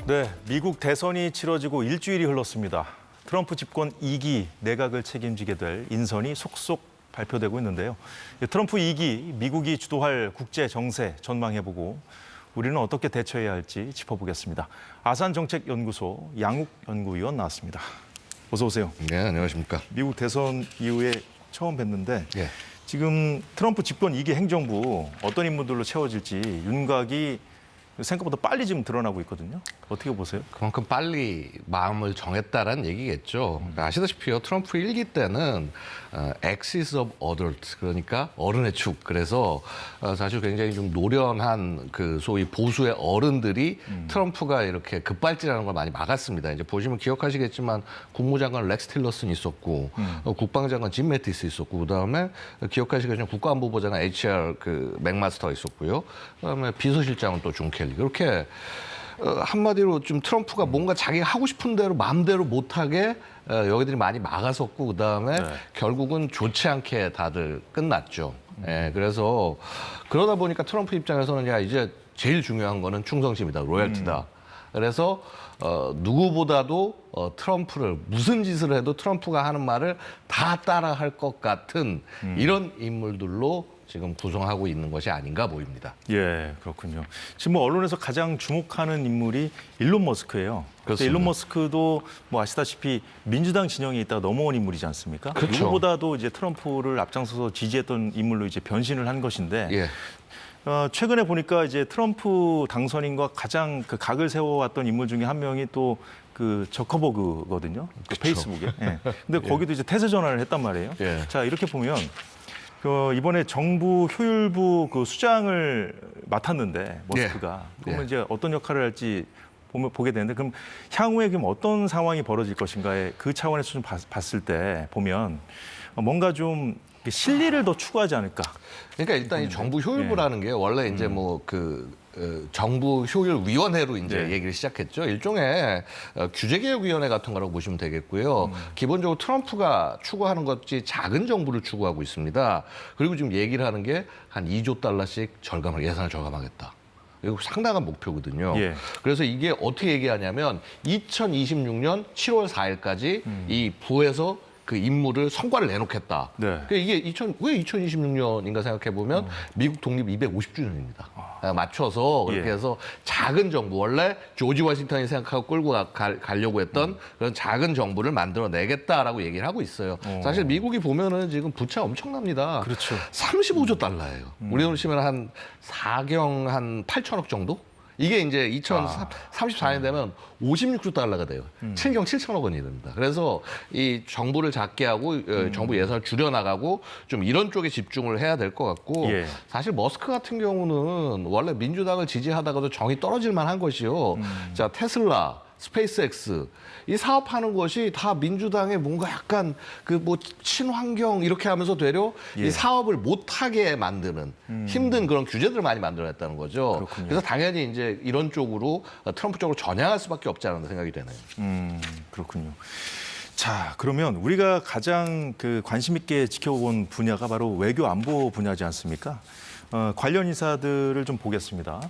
네, 미국 대선이 치러지고 일주일이 흘렀습니다. 트럼프 집권 2기 내각을 책임지게 될 인선이 속속 발표되고 있는데요. 트럼프 2기, 미국이 주도할 국제 정세 전망해보고 우리는 어떻게 대처해야 할지 짚어보겠습니다. 아산정책연구소 양욱 연구위원 나왔습니다. 어서 오세요. 네, 안녕하십니까. 미국 대선 이후에 처음 뵀는데 예. 지금 트럼프 집권 2기 행정부 어떤 인물들로 채워질지 윤곽이 생각보다 빨리 지금 드러나고 있거든요. 어떻게 보세요? 그만큼 빨리 마음을 정했다라는 얘기겠죠. 그러니까 아시다시피요, 트럼프 1기 때는 Axis of Adult, 그러니까 어른의 축. 그래서 사실 굉장히 좀 노련한 그 소위 보수의 어른들이 트럼프가 이렇게 급발진하는 걸 많이 막았습니다. 이제 보시면 기억하시겠지만 국무장관 렉스 틸러슨 있었고 국방장관 짐 매티스 있었고 그다음에 기억하시겠지만 국가안보보장관 HR 그 맥마스터 있었고요. 그다음에 비서실장은 또 존 켈리. 그렇게 한마디로 좀 트럼프가 뭔가 자기가 하고 싶은 대로 마음대로 못하게 여기들이 많이 막았었고 그다음에 결국은 좋지 않게 다들 끝났죠. 예, 그래서 그러다 보니까 트럼프 입장에서는 야 이제 제일 중요한 거는 충성심이다, 로열티다. 그래서 누구보다도 트럼프를 무슨 짓을 해도 트럼프가 하는 말을 다 따라할 것 같은 이런 인물들로 지금 구성하고 있는 것이 아닌가 보입니다. 예, 그렇군요. 지금 뭐 언론에서 가장 주목하는 인물이 일론 머스크예요. 그렇습니다. 일론 머스크도 뭐 아시다시피 민주당 진영에 있다가 넘어온 인물이지 않습니까? 그렇죠. 누구보다도 이제 트럼프를 앞장서서 지지했던 인물로 이제 변신을 한 것인데 예. 최근에 보니까 이제 트럼프 당선인과 가장 그 각을 세워왔던 인물 중에 한 명이 또 그 저커버그거든요. 그 페이스북에. 예. 근데 거기도 이제 태세 전환을 했단 말이에요. 예. 자, 이렇게 보면 이번에 정부 효율부 그 수장을 맡았는데 머스크가 그러면 예. 이제 어떤 역할을 할지 보게 되는데 그럼 향후에 그럼 어떤 상황이 벌어질 것인가에 그 차원에서 좀 봤을 때 보면 뭔가 좀 실리를 더 추구하지 않을까. 그러니까 일단 이 정부 효율부라는 게 원래 이제 뭐 정부 효율위원회로 이제 얘기를 시작했죠. 일종의 규제개혁위원회 같은 거라고 보시면 되겠고요. 기본적으로 트럼프가 추구하는 것이 작은 정부를 추구하고 있습니다. 그리고 지금 얘기를 하는 게 한 2조 달러씩 예산을 절감하겠다. 이거 상당한 목표거든요. 예. 그래서 이게 어떻게 얘기하냐면 2026년 7월 4일까지 이 부에서 그 임무를 성과를 내놓겠다. 네. 그러니까 이게 왜 2026년인가 생각해 보면 미국 독립 250주년입니다. 맞춰서 그렇게 해서 작은 정부, 원래 조지 워싱턴이 생각하고 끌고 가려고 했던 그런 작은 정부를 만들어내겠다라고 얘기를 하고 있어요. 사실 미국이 보면은 지금 부채 엄청납니다. 그렇죠. 35조 달러예요. 우리 돈으로 치면 한 4경 한 8천억 정도? 이게 이제 2034년 되면 56조 달러가 돼요. 7경 7천억 원이 됩니다. 그래서 이 정부를 작게 하고 정부 예산을 줄여나가고 좀 이런 쪽에 집중을 해야 될 것 같고 예. 사실 머스크 같은 경우는 원래 민주당을 지지하다가도 정이 떨어질 만한 것이요. 자, 테슬라, 스페이스X 이 사업하는 것이 다 민주당의 뭔가 약간 그 뭐 친환경 이렇게 하면서 되려 이 사업을 못하게 만드는 힘든 그런 규제들을 많이 만들어냈다는 거죠. 그렇군요. 그래서 당연히 이제 이런 쪽으로 트럼프 쪽으로 전향할 수밖에 없지 않나 생각이 되네요. 그렇군요. 자, 그러면 우리가 가장 그 관심 있게 지켜본 분야가 바로 외교 안보 분야지 않습니까? 관련 인사들을 좀 보겠습니다.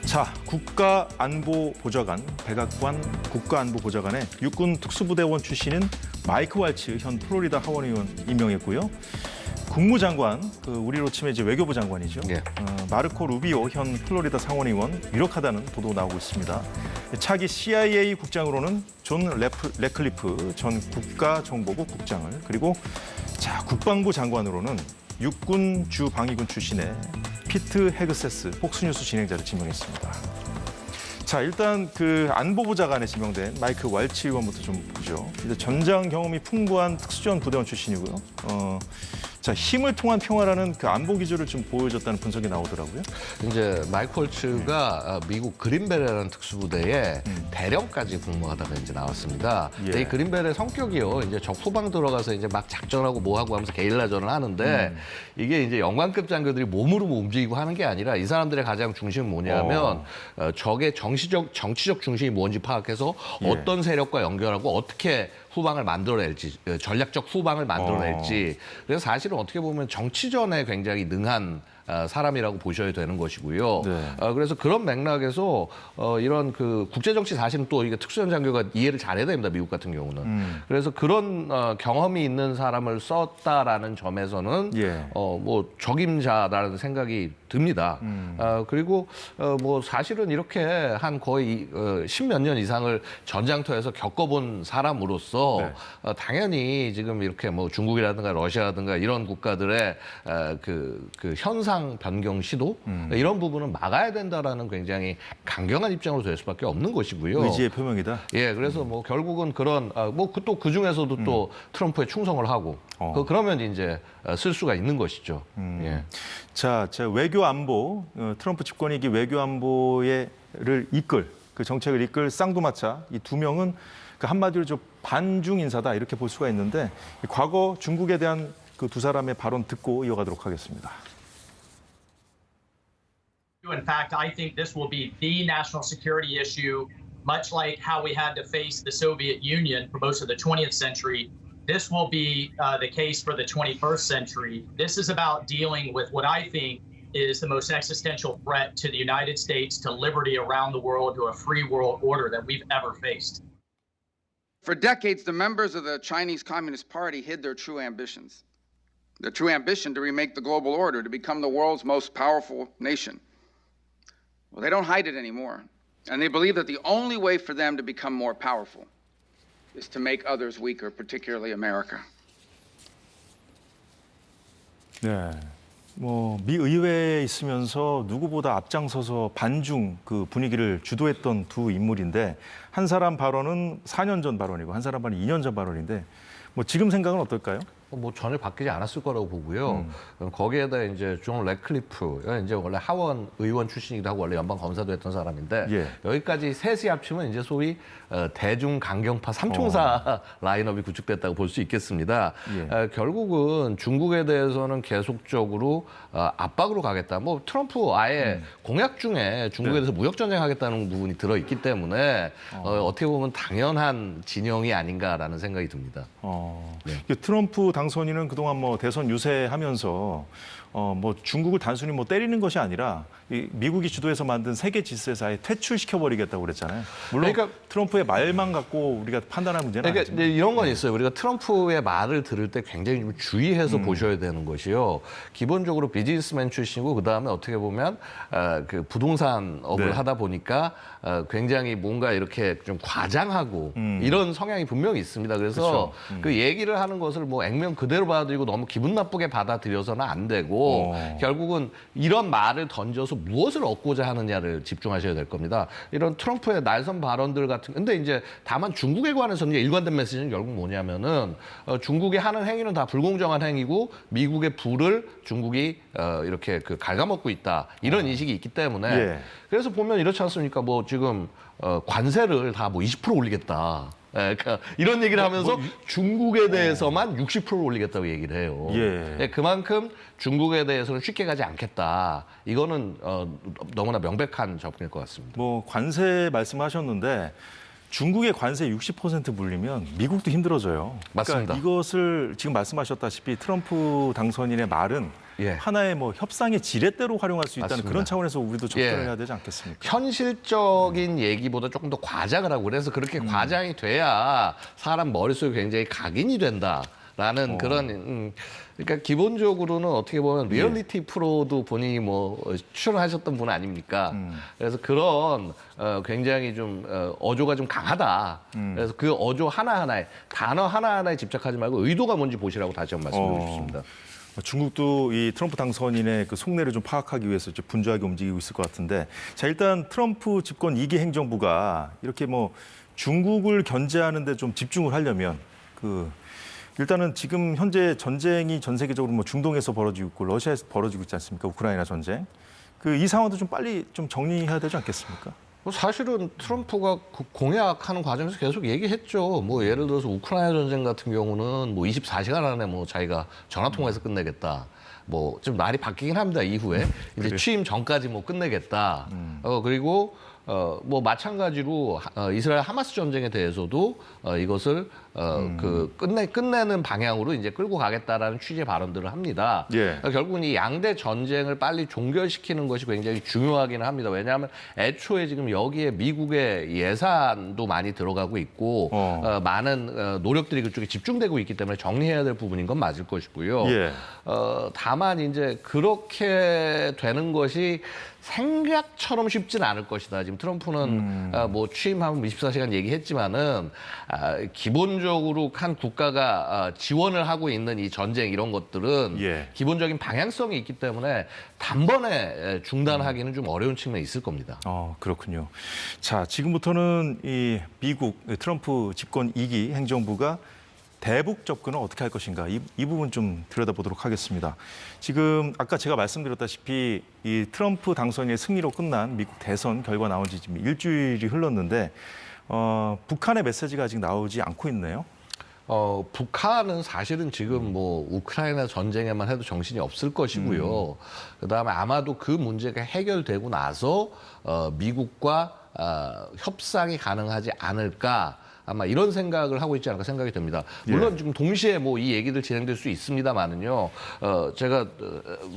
자, 국가안보보좌관, 백악관 국가안보보좌관에 육군 특수부대원 출신인 마이크 왈츠 현 플로리다 하원의원 임명했고요. 국무장관, 우리로 치면 이제 외교부 장관이죠. 예. 마르코 루비오 현 플로리다 상원의원 유력하다는 보도 나오고 있습니다. 차기 CIA 국장으로는 존 레클리프 전 국가정보국 국장을, 그리고 자, 국방부 장관으로는 육군 주방위군 출신의 피트 헤그세스 폭스뉴스 진행자를 지명했습니다. 자, 일단 그 안보보좌관에 지명된 마이크 왈츠 의원부터 좀 보죠. 이제 전장 경험이 풍부한 특수지원 부대원 출신이고요. 자, 힘을 통한 평화라는 그 안보 기조를 좀 보여줬다는 분석이 나오더라고요. 이제 마이크 월츠가 미국 그린베레라는 특수부대에 대령까지 복무하다가 이제 나왔습니다. 예. 이 그린베레 성격이요, 이제 적 후방 들어가서 이제 막 작전하고 뭐하고 하면서 게릴라전을 하는데 이게 이제 영관급 장교들이 몸으로 움직이고 하는 게 아니라 이 사람들의 가장 중심은 뭐냐면 적의 정치적 중심이 뭔지 파악해서 어떤 세력과 연결하고 어떻게 후방을 만들어낼지, 전략적 후방을 만들어낼지. 그래서 사실은 어떻게 보면 정치전에 굉장히 능한 사람이라고 보셔야 되는 것이고요. 네. 그래서 그런 맥락에서 이런 그 국제 정치 사실은 또 이게 특수현 장교가 이해를 잘해야 됩니다. 미국 같은 경우는. 그래서 그런 경험이 있는 사람을 썼다라는 점에서는 예. 뭐 적임자라는 생각이 듭니다. 그리고 뭐 사실은 이렇게 한 거의 십몇 년 이상을 전장터에서 겪어본 사람으로서 네. 당연히 지금 이렇게 뭐 중국이라든가 러시아라든가 이런 국가들의 그 현상 변경 시도 이런 부분은 막아야 된다라는 굉장히 강경한 입장으로 될 수밖에 없는 것이고요. 의지의 표명이다. 예, 그래서 뭐 결국은 그런 뭐 또 그 중에서도 또 트럼프에 충성을 하고 그러면 이제 쓸 수가 있는 것이죠. 예. 자, 외교 안보, 트럼프 집권이기 외교 안보를 이끌, 그 정책을 이끌 쌍두마차 이 두 명은 그 한마디로 좀 반중 인사다 이렇게 볼 수가 있는데 과거 중국에 대한 그 두 사람의 발언 듣고 이어가도록 하겠습니다. In fact, I think this will be the national security issue, much like how we had to face the Soviet Union for most of the 20th century. This will be the case for the 21st century. This is about dealing with what I think is the most existential threat to the United States, to liberty around the world, to a free world order that we've ever faced. For decades, the members of the Chinese Communist Party hid their true ambitions. Their true ambition to remake the global order, to become the world's most powerful nation. Well, they don't hide it anymore. And they believe that the only way for them to become more powerful is to make others weaker, particularly America. 네. 뭐 미 의회에 있으면서 누구보다 앞장서서 반중 그 분위기를 주도했던 두 인물인데 한 사람 발언은 4년 전 발언이고 한 사람 발언은 2년 전 발언인데 뭐 지금 생각은 어떨까요? 뭐 전혀 바뀌지 않았을 거라고 보고요. 거기에다 이제 존 래클리프, 이제 원래 하원 의원 출신이기도 하고 원래 연방 검사도 했던 사람인데 예. 여기까지 셋이 합치면 이제 소위 대중 강경파 삼총사 라인업이 구축됐다고 볼 수 있겠습니다. 예. 결국은 중국에 대해서는 계속적으로 압박으로 가겠다. 뭐 트럼프 아예 공약 중에 중국에 대해서 무역 전쟁하겠다는 부분이 들어 있기 때문에 어떻게 보면 당연한 진영이 아닌가라는 생각이 듭니다. 네. 트럼프 당선인은 그동안 뭐 대선 유세하면서 뭐 중국을 단순히 뭐 때리는 것이 아니라 이 미국이 주도해서 만든 세계 질서에서 아예 퇴출시켜버리겠다고 그랬잖아요. 물론 그러니까 트럼프의 말만 갖고 우리가 판단할 문제는 그러니까 아니지만. 이런 건 있어요. 우리가 트럼프의 말을 들을 때 굉장히 좀 주의해서 보셔야 되는 것이요. 기본적으로 비즈니스맨 출신이고 그다음에 어떻게 보면 그 부동산업을 네. 하다 보니까 굉장히 뭔가 이렇게 좀 과장하고 이런 성향이 분명히 있습니다. 그래서 그 얘기를 하는 것을 뭐 액면 그대로 받아들이고 너무 기분 나쁘게 받아들여서는 안 되고 결국은 이런 말을 던져서 무엇을 얻고자 하느냐를 집중하셔야 될 겁니다. 이런 트럼프의 날선 발언들 같은 근데 이제 다만 중국에 관해서는 일관된 메시지는 결국 뭐냐면은 중국이 하는 행위는 다 불공정한 행위고 미국의 부를 중국이 이렇게 그 갉아먹고 있다. 이런 인식이 있기 때문에 예. 그래서 보면 이렇지 않습니까? 뭐 지금 관세를 다 뭐 20% 올리겠다. 그러니까 이런 얘기를 하면서 중국에 대해서만 60% 올리겠다고 얘기를 해요. 예. 그만큼 중국에 대해서는 쉽게 가지 않겠다. 이거는 너무나 명백한 접근일 것 같습니다. 뭐 관세 말씀하셨는데 중국의 관세 60% 물리면 미국도 힘들어져요. 맞습니다. 그러니까 이것을 지금 말씀하셨다시피 트럼프 당선인의 말은 예. 하나의 뭐 협상의 지렛대로 활용할 수 있다는 맞습니다. 그런 차원에서 우리도 접근을 예. 해야 되지 않겠습니까? 현실적인 얘기보다 조금 더 과장을 하고 그래서 그렇게 과장이 돼야 사람 머릿속에 굉장히 각인이 된다라는 그런 그러니까 기본적으로는 어떻게 보면 리얼리티 프로도 본인이 뭐 출연하셨던 분 아닙니까? 그래서 그런 굉장히 좀 어조가 좀 강하다. 그래서 그 어조 하나하나에 단어 하나하나에 집착하지 말고 의도가 뭔지 보시라고 다시 한번 말씀드리고 싶습니다. 중국도 이 트럼프 당선인의 그 속내를 좀 파악하기 위해서 좀 분주하게 움직이고 있을 것 같은데, 자 일단 트럼프 집권 2기 행정부가 이렇게 뭐 중국을 견제하는데 좀 집중을 하려면 일단은 지금 현재 전쟁이 전 세계적으로 뭐 중동에서 벌어지고 있고 러시아에서 벌어지고 있지 않습니까? 우크라이나 전쟁. 이 상황도 좀 빨리 좀 정리해야 되지 않겠습니까? 사실은 트럼프가 공약하는 과정에서 계속 얘기했죠. 뭐 예를 들어서 우크라이나 전쟁 같은 경우는 뭐 24시간 안에 뭐 자기가 전화 통화해서 끝내겠다. 뭐 좀 말이 바뀌긴 합니다. 이후에 이제 취임 전까지 뭐 끝내겠다. 그리고 뭐 마찬가지로 이스라엘 하마스 전쟁에 대해서도 이것을 끝내는 방향으로 이제 끌고 가겠다라는 취지의 발언들을 합니다. 예. 결국은 이 양대 전쟁을 빨리 종결시키는 것이 굉장히 중요하기는 합니다. 왜냐하면 애초에 지금 여기에 미국의 예산도 많이 들어가고 있고 많은 노력들이 그쪽에 집중되고 있기 때문에 정리해야 될 부분인 건 맞을 것이고요. 예. 다만 이제 그렇게 되는 것이 생각처럼 쉽진 않을 것이다. 지금 트럼프는 뭐 취임하면 24시간 얘기했지만은 기본적으로 한 국가가 지원을 하고 있는 이 전쟁 이런 것들은 예. 기본적인 방향성이 있기 때문에 단번에 중단하기는 좀 어려운 측면이 있을 겁니다. 그렇군요. 자, 지금부터는 이 미국 트럼프 집권 2기 행정부가 대북 접근을 어떻게 할 것인가 이 부분 좀 들여다보도록 하겠습니다. 지금 아까 제가 말씀드렸다시피 이 트럼프 당선의 승리로 끝난 미국 대선 결과 나온 지 지금 일주일이 흘렀는데 북한의 메시지가 아직 나오지 않고 있네요. 북한은 사실은 지금 뭐 우크라이나 전쟁에만 해도 정신이 없을 것이고요. 그다음에 아마도 그 문제가 해결되고 나서 미국과 협상이 가능하지 않을까. 아마 이런 생각을 하고 있지 않을까 생각이 듭니다. 물론 지금 동시에 뭐 이 얘기들 진행될 수 있습니다만은요. 제가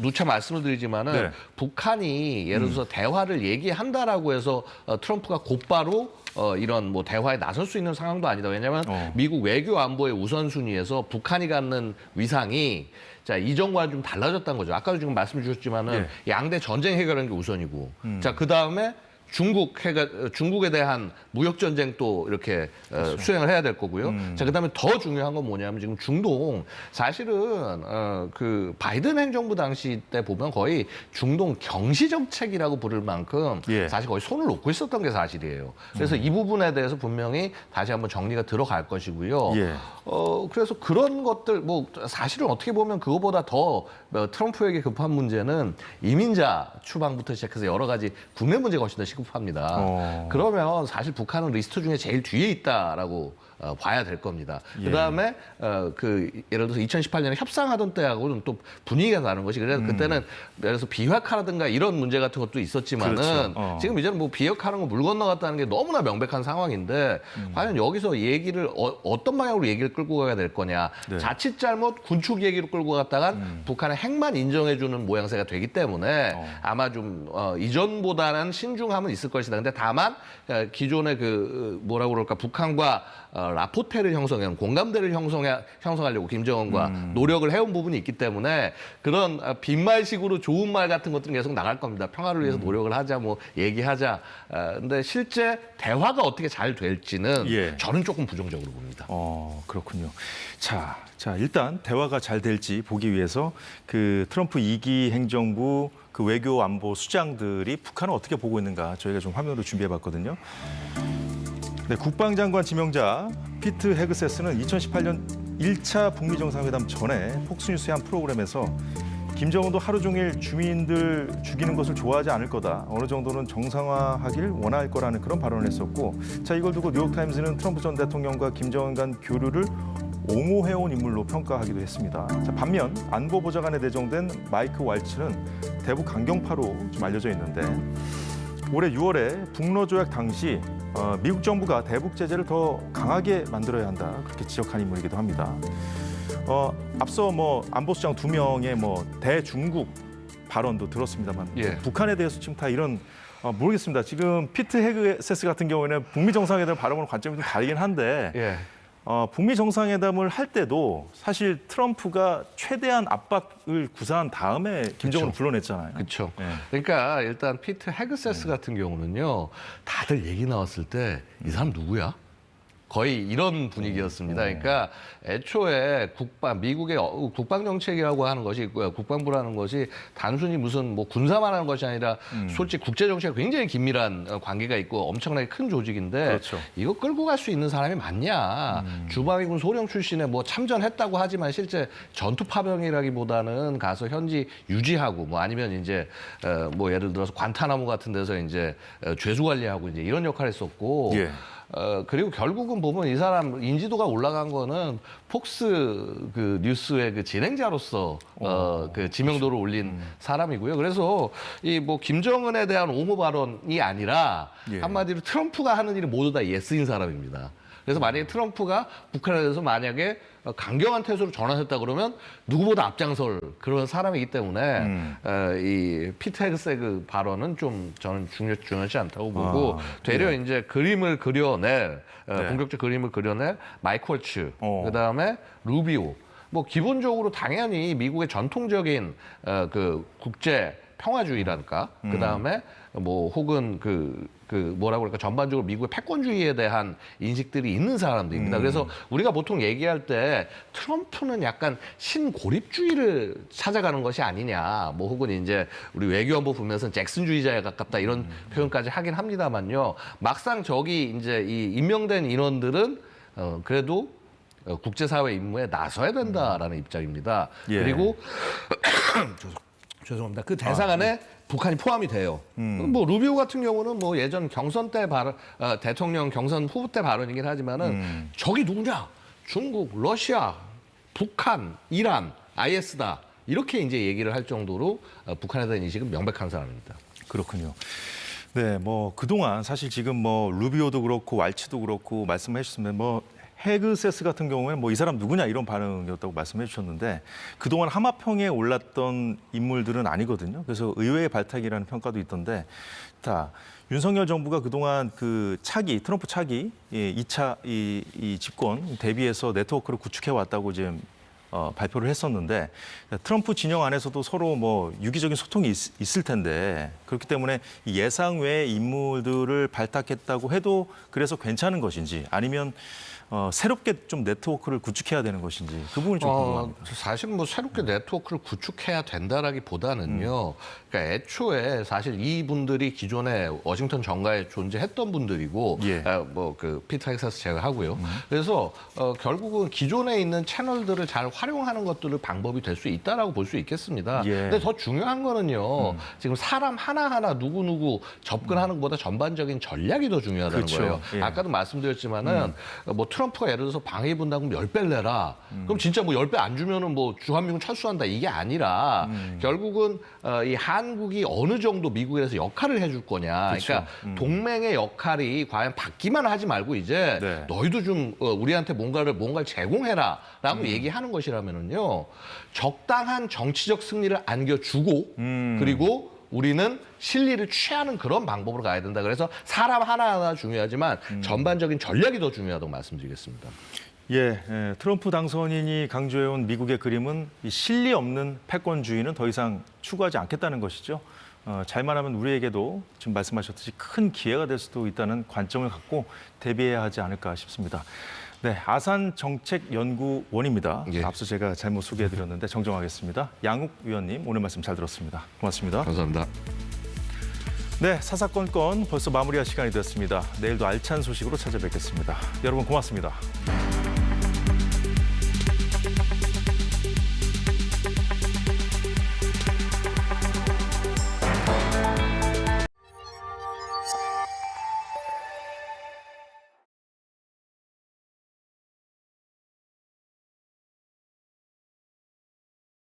누차 말씀을 드리지만은 북한이 예를 들어서 대화를 얘기한다라고 해서 트럼프가 곧바로 이런 뭐 대화에 나설 수 있는 상황도 아니다. 왜냐하면 미국 외교 안보의 우선순위에서 북한이 갖는 위상이 자, 이전과는 좀 달라졌다는 거죠. 아까도 지금 말씀 주셨지만은 양대 전쟁 해결하는 게 우선이고, 자, 그 다음에 중국에 대한 무역 전쟁도 이렇게 수행을 해야 될 거고요. 자, 그다음에 더 중요한 건 뭐냐면 지금 중동 사실은 그 바이든 행정부 당시 때 보면 거의 중동 경시 정책이라고 부를 만큼 사실 거의 손을 놓고 있었던 게 사실이에요. 그래서 이 부분에 대해서 분명히 다시 한번 정리가 들어갈 것이고요. 그래서 그런 것들 뭐 사실은 어떻게 보면 그거보다 더 트럼프에게 급한 문제는 이민자 추방부터 시작해서 여러 가지 국내 문제가 훨씬 더 시급합니다. 그러면 사실 북한은 리스트 중에 제일 뒤에 있다라고 봐야 될 겁니다. 그다음에 예를 들어서 2018년에 협상하던 때하고는 또 분위기가 다른 것이 그래서 그때는 예를 들어서 비핵화라든가 이런 문제 같은 것도 있었지만은 지금 이제는 뭐 비핵화하는 거 물 건너갔다는 게 너무나 명백한 상황인데 과연 여기서 얘기를 어떤 방향으로 얘기를 끌고 가야 될 거냐. 자칫 잘못 군축 얘기로 끌고 갔다가 북한의 핵만 인정해주는 모양새가 되기 때문에 아마 좀 이전보다는 신중함은 있을 것이다. 근데 다만 기존의 뭐라고 그럴까 북한과 라포테를 형성하는 공감대를 형성하려고 김정은과 노력을 해온 부분이 있기 때문에 그런 빈말식으로 좋은 말 같은 것들은 계속 나갈 겁니다. 평화를 위해서 노력을 하자, 뭐 얘기하자. 근데 실제 대화가 어떻게 잘 될지는 저는 조금 부정적으로 봅니다. 그렇군요. 자, 일단 대화가 잘 될지 보기 위해서 그 트럼프 2기 행정부 그 외교 안보 수장들이 북한을 어떻게 보고 있는가 저희가 좀 화면으로 준비해봤거든요. 네, 국방장관 지명자 피트 헤그세스는 2018년 1차 북미 정상회담 전에 폭스뉴스의 한 프로그램에서 김정은도 하루 종일 주민들 죽이는 것을 좋아하지 않을 거다. 어느 정도는 정상화하길 원할 거라는 그런 발언을 했었고, 자, 이걸 두고 뉴욕타임즈는 트럼프 전 대통령과 김정은 간 교류를 옹호해온 인물로 평가하기도 했습니다. 자, 반면 안보보좌관에 내정된 마이크 왈츠는 대북 강경파로 좀 알려져 있는데 올해 6월에 북러 조약 당시 미국 정부가 대북 제재를 더 강하게 만들어야 한다. 그렇게 지적한 인물이기도 합니다. 앞서 뭐 안보수장 2명의 뭐 대중국 발언도 들었습니다만 북한에 대해서 지금 다 이런 모르겠습니다. 지금 피트 헤그세스 같은 경우에는 북미 정상회담 바라보는 관점이 좀 다르긴 한데 북미 정상회담을 할 때도 사실 트럼프가 최대한 압박을 구사한 다음에 김정은을 불러냈잖아요. 그렇죠. 그러니까 일단 피트 헤그세스 같은 경우는요. 다들 얘기 나왔을 때 이 사람 누구야? 거의 이런 분위기였습니다. 그러니까 애초에 미국의 국방 정책이라고 하는 것이 국방부라는 것이 단순히 무슨 뭐 군사만 하는 것이 아니라 솔직히 국제 정책과 굉장히 긴밀한 관계가 있고 엄청나게 큰 조직인데 이거 끌고 갈 수 있는 사람이 맞냐? 주방위군 소령 출신에 뭐 참전했다고 하지만 실제 전투 파병이라기보다는 가서 현지 유지하고 뭐 아니면 이제 뭐 예를 들어서 관타나무 같은 데서 이제 죄수 관리하고 이제 이런 역할을 했었고. 그리고 결국은 보면 이 사람 인지도가 올라간 거는 폭스 그 뉴스의 그 진행자로서 그 지명도를 올린 사람이고요. 그래서 이 뭐 김정은에 대한 옹호 발언이 아니라 예. 한마디로 트럼프가 하는 일이 모두 다 예스인 사람입니다. 그래서 만약에 트럼프가 북한에 대해서 만약에 강경한 태도로 전환했다 그러면 누구보다 앞장설 그런 사람이기 때문에 이 피터 헤그세그 발언은 좀 저는 중요하지 않다고 보고 되려 이제 그림을 그려낼 네. 본격적 그림을 그려낼 마이크 월츠 그다음에 루비오 뭐 기본적으로 당연히 미국의 전통적인 그 국제 평화주의랄까 그다음에 뭐 혹은 그 뭐라고 그럴까 전반적으로 미국의 패권주의에 대한 인식들이 있는 사람들입니다. 그래서 우리가 보통 얘기할 때 트럼프는 약간 신고립주의를 찾아가는 것이 아니냐, 뭐 혹은 이제 우리 외교안보 보면서 잭슨주의자에 가깝다 이런 표현까지 하긴 합니다만요. 막상 저기 이제 이 임명된 인원들은 그래도 국제사회 임무에 나서야 된다라는 입장입니다. 예. 그리고 죄송합니다. 그 대상 안에 북한이 포함이 돼요. 뭐 루비오 같은 경우는 뭐 예전 경선 때 발언, 대통령 경선 후보 때 발언이긴 하지만은 적이 누구냐? 중국, 러시아, 북한, 이란, IS다 이렇게 이제 얘기를 할 정도로 북한에 대한 인식은 명백한 사람입니다. 그렇군요. 네, 뭐 그동안 사실 지금 뭐 루비오도 그렇고 왈츠도 그렇고 말씀해 주셨는데 뭐 헤그세스 같은 경우에는 뭐 이 사람 누구냐 이런 반응이었다고 말씀해 주셨는데 그동안 하마평에 올랐던 인물들은 아니거든요. 그래서 의외의 발탁이라는 평가도 있던데 자, 윤석열 정부가 그동안 그 차기, 트럼프 차기 2차 이 집권 대비해서 네트워크를 구축해 왔다고 지금 발표를 했었는데 트럼프 진영 안에서도 서로 뭐 유기적인 소통이 있을 텐데 그렇기 때문에 이 예상 외의 인물들을 발탁했다고 해도 그래서 괜찮은 것인지 아니면 새롭게 좀 네트워크를 구축해야 되는 것인지 그 부분이 좀 궁금합니다. 사실 뭐 새롭게 네트워크를 구축해야 된다라기보다는요. 그러니까 애초에 사실 이분들이 기존에 워싱턴 정가에 존재했던 분들이고 예. 뭐 그 피터 헤그세스 제외하고요. 그래서 결국은 기존에 있는 채널들을 잘 활용하는 것들을 방법이 될 수 있다라고 볼 수 있겠습니다. 예. 근데 더 중요한 거는요. 지금 사람 하나하나 누구누구 접근하는 것보다 전반적인 전략이 더 중요하다는 그렇죠. 거예요. 예. 아까도 말씀드렸지만은 뭐 트럼프가 예를 들어서 방해 분담금 10배를 내라. 그럼 진짜 뭐 10배 안 주면은 뭐 주한미군 철수한다 이게 아니라 결국은 이 한국이 어느 정도 미국에 대해서 역할을 해줄 거냐. 그렇죠. 그러니까 동맹의 역할이 과연 받기만 하지 말고 이제 네. 너희도 좀 우리한테 뭔가를 제공해라라고 얘기하는 것이라면은요. 적당한 정치적 승리를 안겨주고 그리고 우리는 실리를 취하는 그런 방법으로 가야 된다. 그래서 사람 하나하나 중요하지만 전반적인 전략이 더 중요하다고 말씀드리겠습니다. 예, 트럼프 당선인이 강조해온 미국의 그림은 이 실리 없는 패권주의는 더 이상 추구하지 않겠다는 것이죠. 잘만 하면 우리에게도 지금 말씀하셨듯이 큰 기회가 될 수도 있다는 관점을 갖고 대비해야 하지 않을까 싶습니다. 네, 아산정책연구원입니다. 예. 앞서 제가 잘못 소개해드렸는데 정정하겠습니다. 양욱 위원님 오늘 말씀 잘 들었습니다. 고맙습니다. 감사합니다. 네, 사사건건 벌써 마무리할 시간이 됐습니다. 내일도 알찬 소식으로 찾아뵙겠습니다. 여러분 고맙습니다.